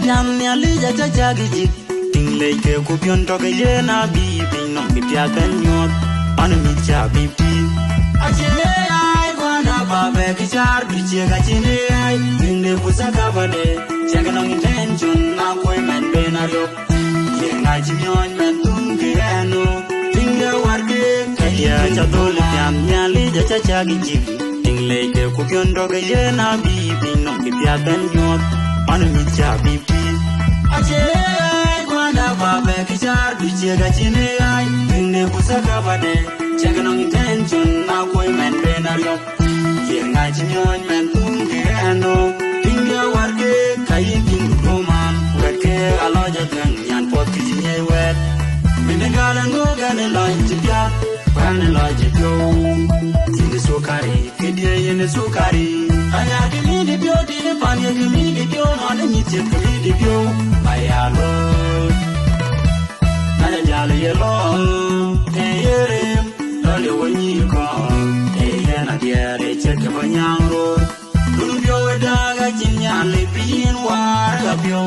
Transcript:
pian ya li ja cha cha gi ji ting le ke ku pion to ke ye na bi pin no ki pya kan nyot an mi cha bi pi a che le ai kwa na ba be ki char bi che ga chin le ai ting le ku sa ka ba de che ga no intention na ko men be na yo ye nga chi nyon men tum ke ano ting le war ke ka ya cha to le pian ya li ja cha cha gi ji ting le ke ku pion to ke ye na bi pin no ki pya kan nyot an mi cha bi pi a che le ai kwa na ba be ki char bi che ga chin le ai ting le ku sa ka ba de che ga no intention na ko men be na yo ye nga chi nyon men tum ke ano ting le war ke ka yin king ro man wa ke a lo ja kan yan po ki nye wet min ga la ngo ga ne lo ji pya pa ne lo ji pyo ting so kari ke die yin so kari aya ki mi di pyo di ne pa ne ki mi di pyo no ne mi che ki mi di pyo aya lo na ja le ye lo te ye re lo le wo ni ko te ye na die re che ke ba nyang ro lu pyo da ga jin nya le pin wa ga pyo